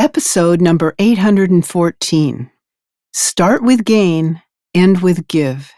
Episode number 814. Start with gain, end with give.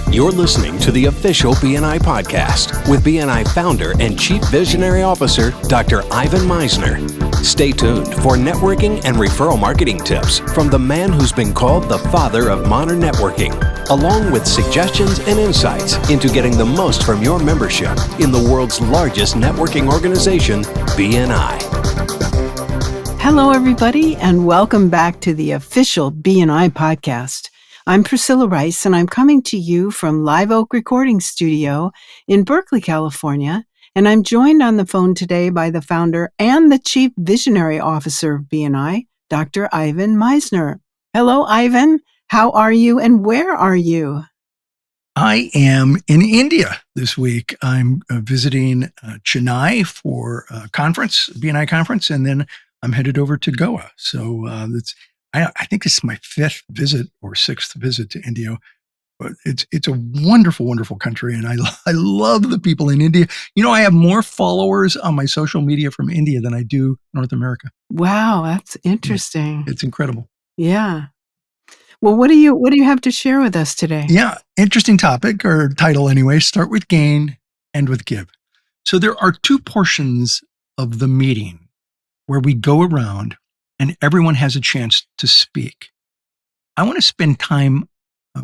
You're listening to the official BNI podcast with BNI founder and Chief Visionary Officer, Dr. Ivan Misner. Stay tuned for networking and referral marketing tips from the man who's been called the father of modern networking, along with suggestions and insights into getting the most from your membership in the world's largest networking organization, BNI. Hello, everybody, and welcome back to the official BNI podcast. I'm Priscilla Rice, and I'm coming to you from Live Oak Recording Studio in Berkeley, California, and I'm joined on the phone today by the founder and the Chief Visionary Officer of BNI, Dr. Ivan Misner. Hello, Ivan. How are you, and where are you? I am in India this week. I'm visiting Chennai for a conference, BNI conference, and then I'm headed over to Goa. So I think this is my fifth visit or sixth visit to India. But it's a wonderful, wonderful country, and I love the people in India. You know, I have more followers on my social media from India than I do North America. Wow, that's interesting. It's incredible. Yeah. Well, what do you have to share with us today? Yeah, interesting topic or title anyway. Start with gain, end with give. So there are two portions of the meeting where we go around and everyone has a chance to speak. I want to spend time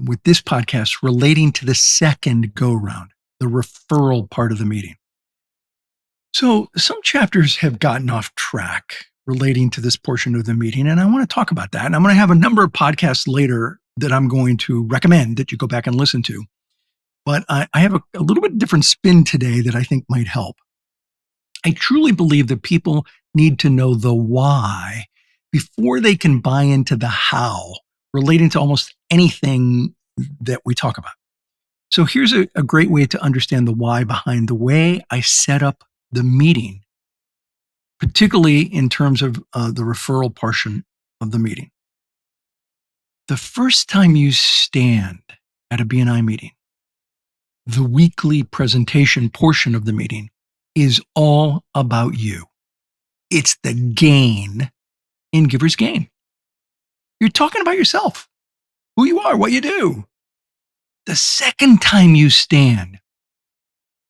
with this podcast relating to the second go-round, the referral part of the meeting. So some chapters have gotten off track relating to this portion of the meeting, and I want to talk about that. And I'm going to have a number of podcasts later that I'm going to recommend that you go back and listen to. But I have a little bit different spin today that I think might help. I truly believe that people need to know the why before they can buy into the how relating to almost anything that we talk about. So here's a great way to understand the why behind the way I set up the meeting, particularly in terms of the referral portion of the meeting. The first time you stand at a BNI meeting, the weekly presentation portion of the meeting is all about you. It's the gain in giver's gain. You're talking about yourself, who you are, what you do. The second time you stand,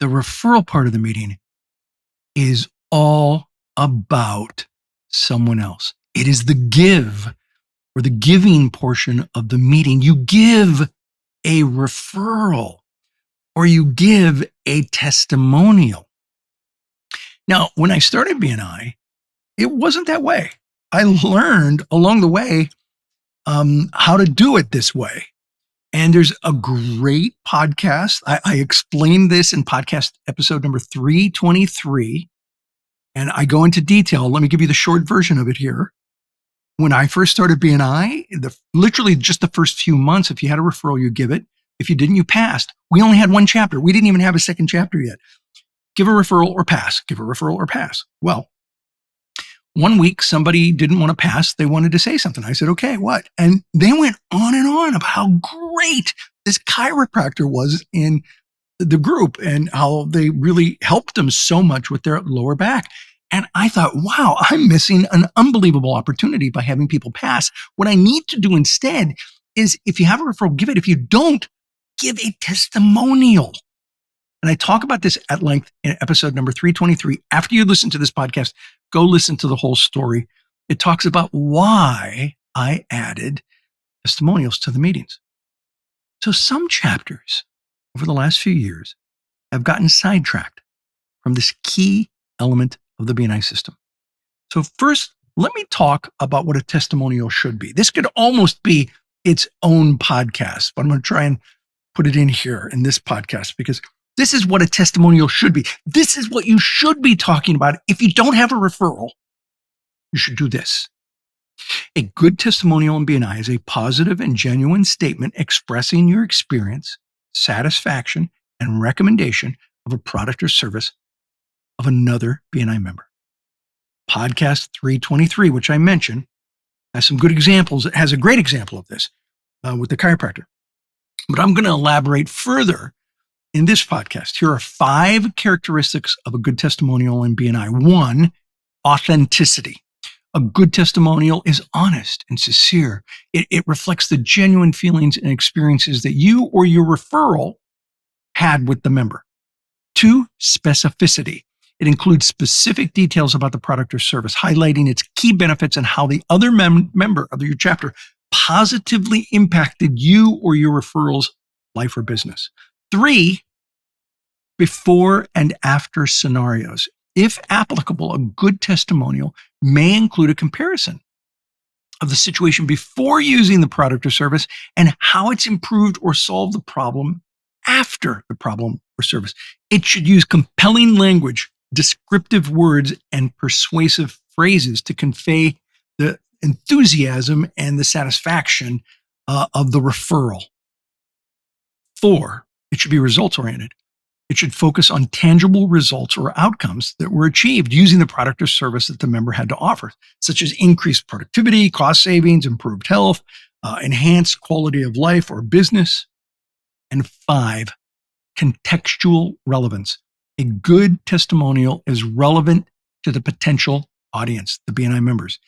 the referral part of the meeting is all about someone else. It is the give or the giving portion of the meeting. You give a referral or you give a testimonial. Now, when I started BNI, it wasn't that way. I learned along the way how to do it this way. And there's a great podcast. I explained this in podcast episode number 323. And I go into detail. Let me give you the short version of it here. When I first started BNI, literally just the first few months, if you had a referral, you give it. If you didn't, you passed. We only had one chapter. We didn't even have a second chapter yet. Give a referral or pass. Give a referral or pass. Well, one week, somebody didn't want to pass. They wanted to say something. I said, okay, what? And they went on and on about how great this chiropractor was in the group and how they really helped them so much with their lower back. And I thought, wow, I'm missing an unbelievable opportunity by having people pass. What I need to do instead is if you have a referral, give it. If you don't, give a testimonial. And I talk about this at length in episode number 323. After you listen to this podcast, go listen to the whole story. It talks about why I added testimonials to the meetings. So some chapters over the last few years have gotten sidetracked from this key element of the BNI system. So first, let me talk about what a testimonial should be. This could almost be its own podcast, but I'm going to try and put it in here in this podcast because this is what a testimonial should be. This is what you should be talking about. If you don't have a referral, you should do this. A good testimonial in BNI is a positive and genuine statement expressing your experience, satisfaction, and recommendation of a product or service of another BNI member. Podcast 323, which I mentioned, has some good examples. It has a great example of this with the chiropractor. But I'm going to elaborate further in this podcast. Here are 5 characteristics of a good testimonial in BNI. 1, authenticity. A good testimonial is honest and sincere. It reflects the genuine feelings and experiences that you or your referral had with the member. 2, specificity. It includes specific details about the product or service, highlighting its key benefits and how the other member of your chapter positively impacted you or your referral's life or business. 3, before and after scenarios. If applicable, a good testimonial may include a comparison of the situation before using the product or service and how it's improved or solved the problem after the problem or service. It should use compelling language, descriptive words, and persuasive phrases to convey the enthusiasm and the satisfaction of the referral. 4, it should be results oriented. It should focus on tangible results or outcomes that were achieved using the product or service that the member had to offer, such as increased productivity, cost savings, improved health, enhanced quality of life or business. And 5, contextual relevance. A good testimonial is relevant to the potential audience, the BNI members.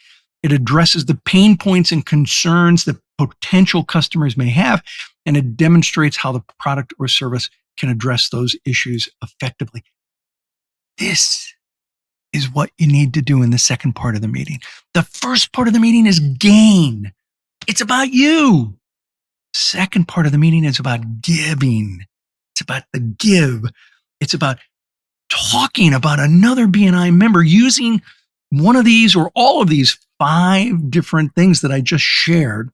It addresses the pain points and concerns that potential customers may have, and it demonstrates how the product or service can address those issues effectively. This is what you need to do in the second part of the meeting. The first part of the meeting is gain. It's about you. Second part of the meeting is about giving. It's about the give. It's about talking about another BNI member using one of these or all of these 5 different things that I just shared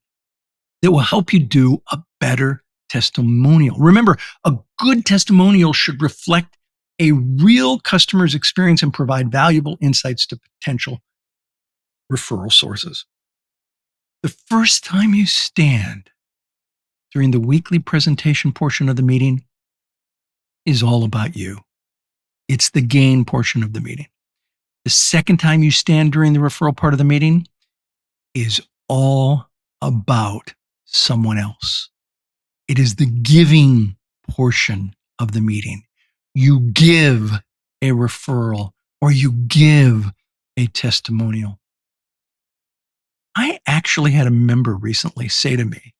that will help you do a better testimonial. Remember, a good testimonial should reflect a real customer's experience and provide valuable insights to potential referral sources. The first time you stand during the weekly presentation portion of the meeting is all about you. It's the gain portion of the meeting. The second time you stand during the referral part of the meeting is all about someone else. It is the giving portion of the meeting. You give a referral or you give a testimonial. I actually had a member recently say to me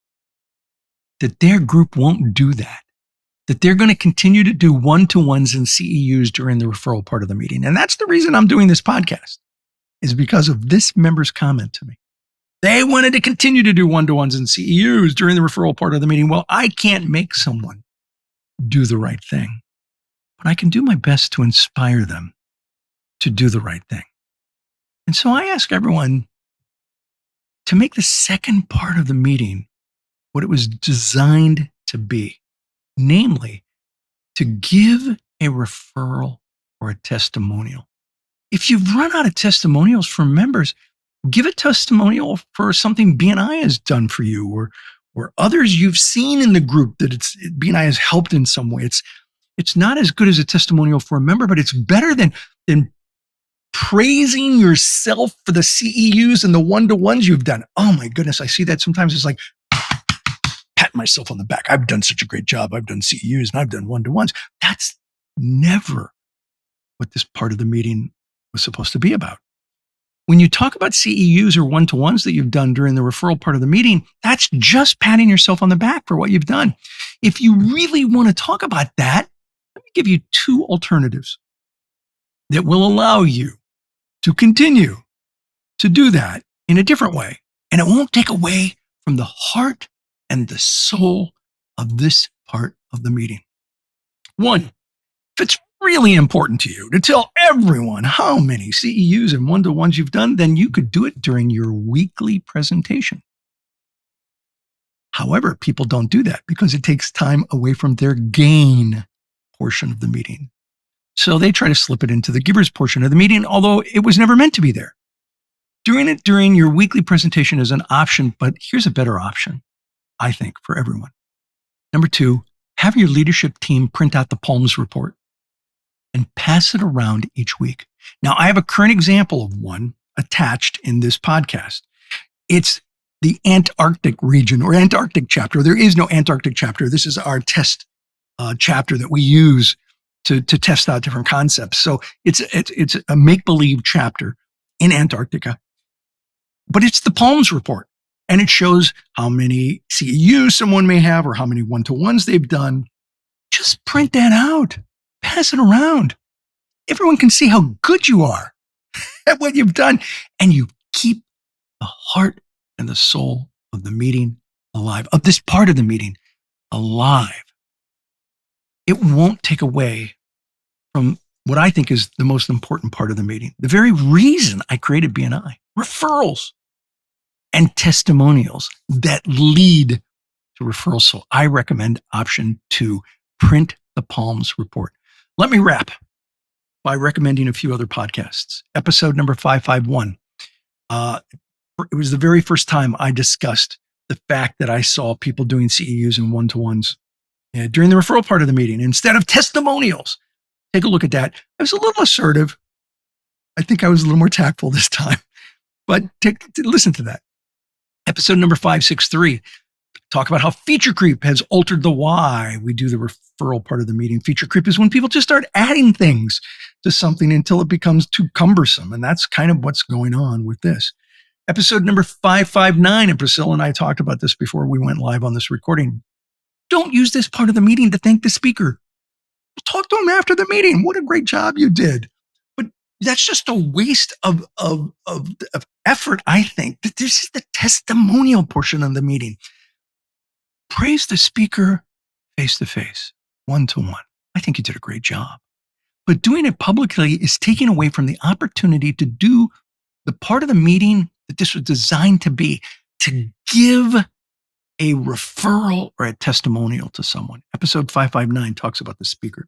that their group won't do that they're going to continue to do one-to-ones and CEUs during the referral part of the meeting. And that's the reason I'm doing this podcast, is because of this member's comment to me. They wanted to continue to do one-to-ones and CEUs during the referral part of the meeting. Well, I can't make someone do the right thing, but I can do my best to inspire them to do the right thing. And so I ask everyone to make the second part of the meeting what it was designed to be, namely, to give a referral or a testimonial. If you've run out of testimonials from members, give a testimonial for something BNI has done for you or others you've seen in the group that BNI has helped in some way. It's not as good as a testimonial for a member, but it's better than praising yourself for the CEUs and the one-to-ones you've done. Oh my goodness, I see that sometimes. It's like pat myself on the back. I've done such a great job. I've done CEUs and I've done one-to-ones. That's never what this part of the meeting was supposed to be about. When you talk about CEUs or one-to-ones that you've done during the referral part of the meeting, that's just patting yourself on the back for what you've done. If you really want to talk about that, let me give you 2 alternatives that will allow you to continue to do that in a different way. And it won't take away from the heart and the soul of this part of the meeting. 1, if it's really important to you to tell everyone how many CEUs and one-to-ones you've done, then you could do it during your weekly presentation. However, people don't do that because it takes time away from their gain portion of the meeting. So they try to slip it into the givers portion of the meeting, although it was never meant to be there. Doing it during your weekly presentation is an option, but here's a better option, I think, for everyone. Number 2, have your leadership team print out the PALMS report and pass it around each week. Now, I have a current example of one attached in this podcast. It's the Antarctic region or Antarctic chapter. There is no Antarctic chapter. This is our test chapter that we use to test out different concepts. So it's a make-believe chapter in Antarctica. but it's the Palms report. And it shows how many CEUs someone may have or how many one-to-ones they've done. Just print that out, pass it around. Everyone can see how good you are at what you've done. And you keep the heart and the soul of the meeting alive, of this part of the meeting alive. It won't take away from what I think is the most important part of the meeting. The very reason I created BNI, referrals and testimonials that lead to referrals. So I recommend option 2, print the Palms report. Let me wrap by recommending a few other podcasts. Episode number 551. It was the very first time I discussed the fact that I saw people doing CEUs and one-to-ones during the referral part of the meeting instead of testimonials. Take a look at that. I was a little assertive. I think I was a little more tactful this time, but listen to that. Episode number 563, talk about how feature creep has altered the why we do the referral part of the meeting. Feature creep is when people just start adding things to something until it becomes too cumbersome. And that's kind of what's going on with this. Episode number 559, and Priscilla and I talked about this before we went live on this recording. Don't use this part of the meeting to thank the speaker. Talk to him after the meeting. What a great job you did. But that's just a waste of effort, I think. This is the testimonial portion of the meeting. Praise the speaker face to face, one-to-one. I think you did a great job. But doing it publicly is taking away from the opportunity to do the part of the meeting that this was designed to be, to give a referral or a testimonial to someone. Episode 559 talks about the speaker.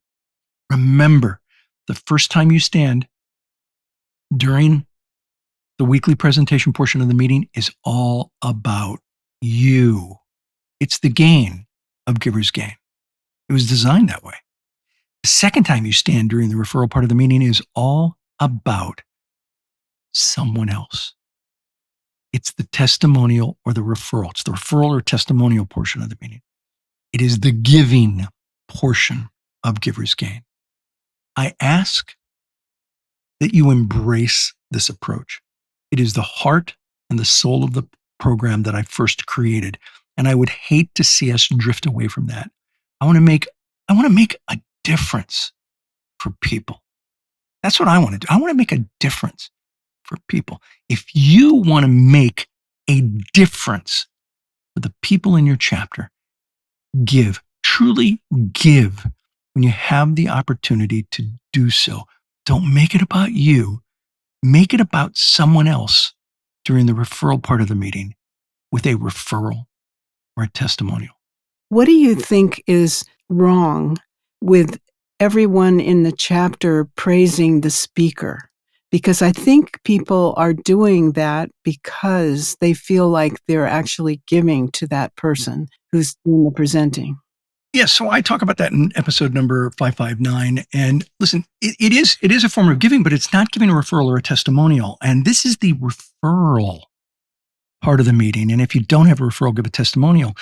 Remember, the first time you stand during the weekly presentation portion of the meeting is all about you. It's the gain of giver's gain. It was designed that way. The second time you stand during the referral part of the meeting is all about someone else. It's the testimonial or the referral. It's the referral or testimonial portion of the meeting. It is the giving portion of giver's gain. I ask that you embrace this approach. It is the heart and the soul of the program that I first created. And I would hate to see us drift away from that. I want to make a difference for people. That's what I want to do. I want to make a difference for people. If you want to make a difference for the people in your chapter, give, truly give when you have the opportunity to do so. Don't make it about you. Make it about someone else during the referral part of the meeting with a referral or a testimonial. What do you think is wrong with everyone in the chapter praising the speaker? Because I think people are doing that because they feel like they're actually giving to that person who's doing the presenting. Yeah, so I talk about that in episode number 559. And listen, it is a form of giving, but it's not giving a referral or a testimonial. And this is the referral part of the meeting. And if you don't have a referral, give a testimonial.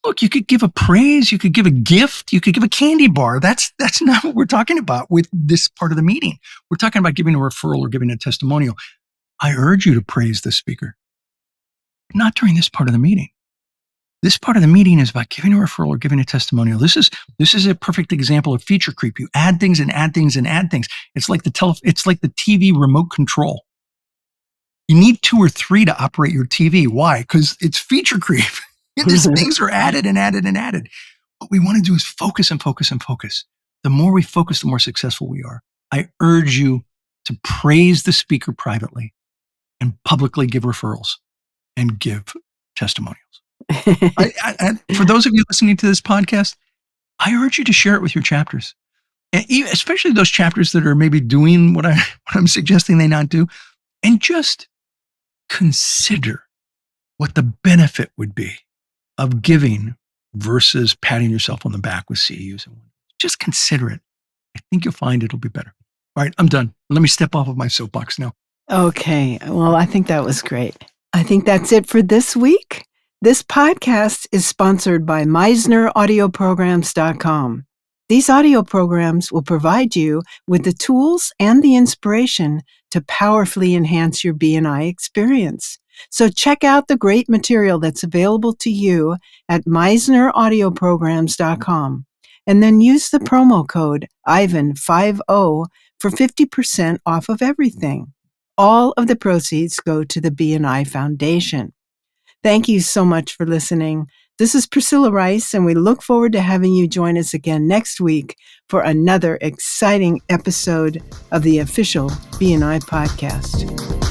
Look, you could give a praise, you could give a gift, you could give a candy bar. That's not what we're talking about with this part of the meeting. We're talking about giving a referral or giving a testimonial. I urge you to praise the speaker, not during this part of the meeting. This part of the meeting is about giving a referral or giving a testimonial. This is a perfect example of feature creep. You add things and add things and add things. It's like the TV remote control. You need 2 or 3 to operate your TV. Why? Because it's feature creep. These things are added and added and added. What we want to do is focus and focus and focus. The more we focus, the more successful we are. I urge you to praise the speaker privately and publicly give referrals and give testimonials. For those of you listening to this podcast, I urge you to share it with your chapters, and especially those chapters that are maybe doing what I'm suggesting they not do, and just consider what the benefit would be of giving versus patting yourself on the back with CEUs. Just consider it. I think you'll find it'll be better. All right, I'm done. Let me step off of my soapbox now. Okay. Well, I think that was great. I think that's it for this week. This podcast is sponsored by MeisnerAudioprograms.com. These audio programs will provide you with the tools and the inspiration to powerfully enhance your BNI experience. So check out the great material that's available to you at MeisnerAudioprograms.com, and then use the promo code IVAN50 for 50% off of everything. All of the proceeds go to the BNI Foundation. Thank you so much for listening. This is Priscilla Rice, and we look forward to having you join us again next week for another exciting episode of the official BNI podcast.